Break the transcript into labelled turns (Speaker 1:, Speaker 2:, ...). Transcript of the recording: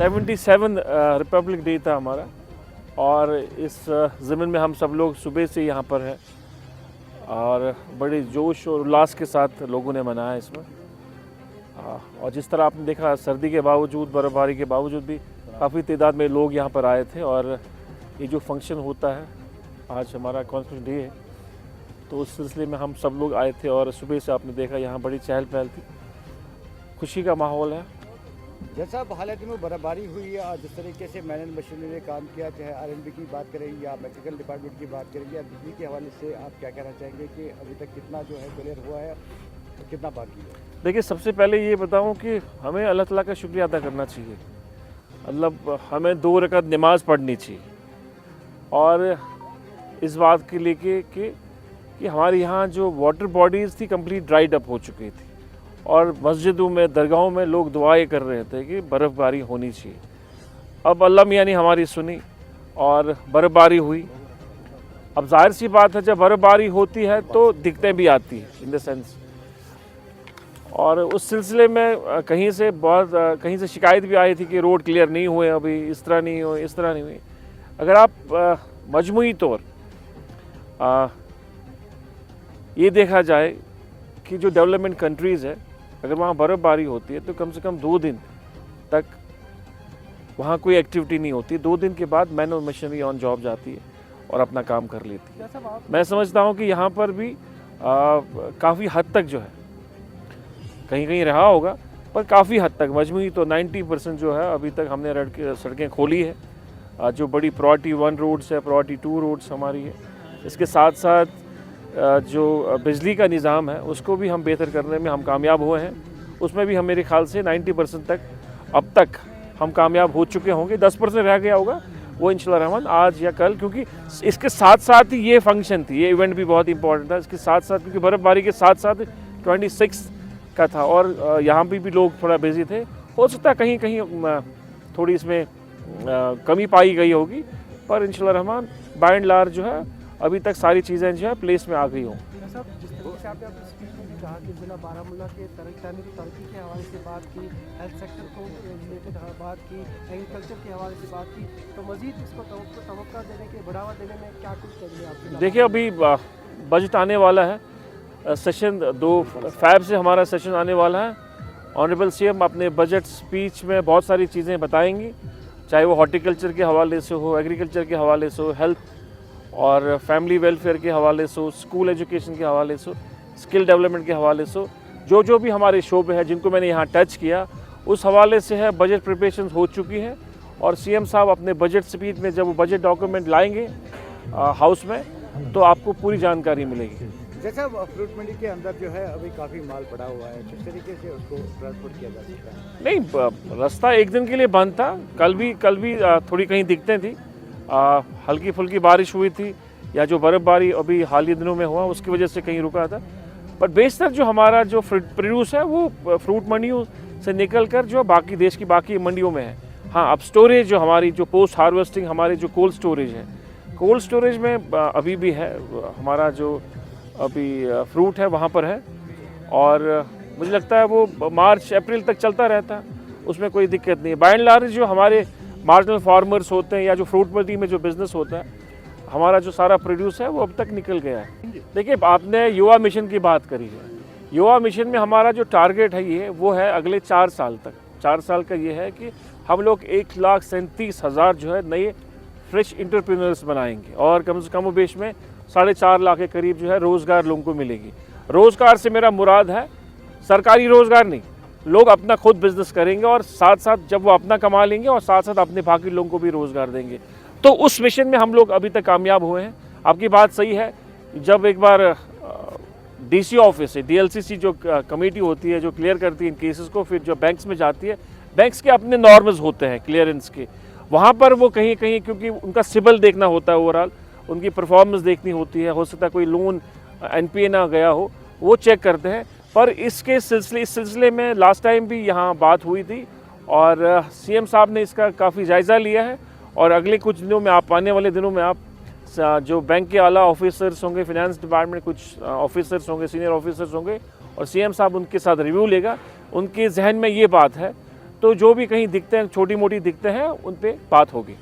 Speaker 1: 77 Republic day था हमारा, और इस ज़मीन में हम सब लोग सुबह से यहाँ पर हैं और बड़े जोश और उल्लास के साथ लोगों ने मनाया इसमें। और जिस तरह आपने देखा, सर्दी के बावजूद, बर्फ़बारी के बावजूद भी काफ़ी तादाद में लोग यहाँ पर आए थे। और ये जो फंक्शन होता है, आज हमारा कॉन्स्टिट्यूशन डे है, तो उस सिलसिले में हम सब लोग आए थे और सुबह से आपने देखा यहाँ बड़ी चहल पहल थी, खुशी का माहौल है।
Speaker 2: जैसा अब हाल में बर्फबारी हुई है और जिस तरीके से मैन एंड मशीनरी ने काम किया, चाहे आरएनबी की बात करें या मैकेनिकल डिपार्टमेंट की बात करें या बिजली के हवाले से, आप क्या कहना चाहेंगे कि अभी तक कितना जो है क्लियर हुआ है और कितना बाकी है?
Speaker 1: देखिए, सबसे पहले ये बताऊं कि हमें अल्लाह ताला का शुक्रिया अदा करना चाहिए। मतलब हमें 2 रकात नमाज पढ़नी चाहिए और इस बात के लिए कि हमारे यहाँ जो वाटर बॉडीज़ थी कंप्लीट ड्राइड अप हो चुकी थी और मस्जिदों में, दरगाहों में लोग दुआएं कर रहे थे कि बर्फ़बारी होनी चाहिए। अब अल्लाह मियाँ ने हमारी सुनी और बर्फ़बारी हुई। अब जाहिर सी बात है, जब बर्फ़बारी होती है तो दिक्कतें भी आती हैं इन द सेंस, और उस सिलसिले में कहीं से शिकायत भी आई थी कि रोड क्लियर नहीं हुए, अभी इस तरह नहीं हुए, इस तरह नहीं हुई। अगर आप मजमूई तौर ये देखा जाए कि जो डेवलपमेंट कंट्रीज़ है, अगर वहाँ बर्फ़बारी होती है तो कम से कम 2 दिन तक वहाँ कोई एक्टिविटी नहीं होती। 2 दिन के बाद मैन और मशीनरी ऑन जॉब जाती है और अपना काम कर लेती है। मैं समझता हूँ कि यहाँ पर भी काफ़ी हद तक जो है, कहीं कहीं रहा होगा, पर काफ़ी हद तक मजमूई तो 90% जो है अभी तक हमने सड़कें खोली है। जो बड़ी प्रायोरिटी 1 रोड्स है, प्रायोरिटी 2 रोड्स हमारी है। इसके साथ साथ जो बिजली का निज़ाम है उसको भी हम बेहतर करने में हम कामयाब हुए हैं। उसमें भी हम, मेरे ख्याल से 90% तक अब तक हम कामयाब हो चुके होंगे। 10% रह गया होगा, वो इंशाल्लाह रहमान आज या कल, क्योंकि इसके साथ साथ ही ये फंक्शन थी, ये इवेंट भी बहुत इंपॉर्टेंट था। इसके साथ साथ क्योंकि बर्फ़बारी के साथ साथ 26 का था और यहाँ भी लोग थोड़ा बिजी थे। हो सकता है कहीं कहीं थोड़ी इसमें कमी पाई गई होगी, पर इंशाल्लाह रहमान बाय एंड लार्ज जो है अभी तक सारी चीज़ें जो है प्लेस में आ गई हों।
Speaker 3: साहब, जिस तरीके से आपने अपनी स्पीच में भी कहा कि ज़िला बारामूला के तरक्की के हवाले से बात की, हेल्थ सेक्टर को रिलेटेड बात की, एग्रीकल्चर के हवाले से बात की, तो मज़ीद इसको तवक्का देने के, बढ़ावा देने में क्या कुछ करेंगे आप?
Speaker 1: देखिए, अभी बजट आने वाला है, सेशन 2 फ़ैब से हमारा सेशन आने वाला है। ऑनरेबल सीएम अपने बजट स्पीच में बहुत सारी चीज़ें बताएंगी, चाहे वो हॉर्टिकल्चर के हवाले से हो, एग्रीकल्चर के हवाले से हो, हेल्थ और फैमिली वेलफेयर के हवाले से हो, स्कूल एजुकेशन के हवाले से हो, स्किल डेवलपमेंट के हवाले से हो, जो भी हमारे शोबे हैं जिनको मैंने यहाँ टच किया, उस हवाले से है बजट प्रिपरेशन हो चुकी है। और सीएम साहब अपने बजट स्पीच में जब वो बजट डॉक्यूमेंट लाएंगे हाउस में, तो आपको पूरी जानकारी मिलेगी।
Speaker 2: जैसा फ्रूट मंडी के अंदर जो है अभी काफ़ी माल पड़ा हुआ है, किस तरीके से उसको ट्रांसपोर्ट किया जा सकता है?
Speaker 1: नहीं, रास्ता एक दिन के लिए बंद था। कल भी थोड़ी कहीं दिक्कतें थी, हल्की फुल्की बारिश हुई थी, या जो बर्फ़बारी अभी हाल ही दिनों में हुआ उसकी वजह से कहीं रुका था। पर बेशतर जो हमारा जो प्रोड्यूस है वो फ्रूट मंडियों से निकल कर जो बाकी देश की बाकी मंडियों में है। हाँ, अब स्टोरेज जो हमारी जो पोस्ट हार्वेस्टिंग हमारे जो कोल्ड स्टोरेज है, कोल्ड स्टोरेज में अभी भी है हमारा जो अभी फ्रूट है वहाँ पर है, और मुझे लगता है वो मार्च अप्रैल तक चलता रहता है, उसमें कोई दिक्कत नहीं है। बाय एंड लार्ज जो हमारे मार्जिनल फार्मर्स होते हैं या जो फ्रूट मंडी में जो बिज़नेस होता है, हमारा जो सारा प्रोड्यूस है वो अब तक निकल गया है। देखिए, आपने युवा मिशन की बात करी है। युवा मिशन में हमारा जो टारगेट है ये वो है अगले 4 साल तक, 4 साल का ये है कि हम लोग 1,37,000 जो है नए फ्रेश एंटरप्रेन्योर्स बनाएंगे और कम से कम बेश में 4.5 लाख के करीब जो है रोज़गार लोगों को मिलेगी। रोज़गार से मेरा मुराद है सरकारी रोज़गार नहीं, लोग अपना खुद बिजनेस करेंगे और साथ साथ जब वो अपना कमा लेंगे और साथ साथ अपने बाकी लोगों को भी रोज़गार देंगे। तो उस मिशन में हम लोग अभी तक कामयाब हुए हैं। आपकी बात सही है, जब एक बार डीसी ऑफिस से डीएलसीसी जो कमेटी होती है जो क्लियर करती है इन केसेस को, फिर जो बैंक्स में जाती है, बैंक्स के अपने नॉर्म्स होते हैं क्लियरेंस के, वहाँ पर वो कहीं कहीं क्योंकि उनका सिबिल देखना होता है, ओवरऑल उनकी परफॉर्मेंस देखनी होती है, हो सकता है कोई लोन एनपीए ना गया हो, वो चेक करते हैं। पर इस सिलसिले में लास्ट टाइम भी यहाँ बात हुई थी और सीएम साहब ने इसका काफ़ी जायज़ा लिया है और अगले कुछ दिनों में आने वाले दिनों में आप जो बैंक के आला ऑफिसर्स होंगे, फिनेंस डिपार्टमेंट कुछ ऑफिसर्स होंगे, सीनियर ऑफिसर्स होंगे और सीएम साहब उनके साथ रिव्यू लेगा, उनके जहन में ये बात है तो जो भी कहीं दिखते हैं छोटी मोटी दिखते हैं उन पे बात होगी।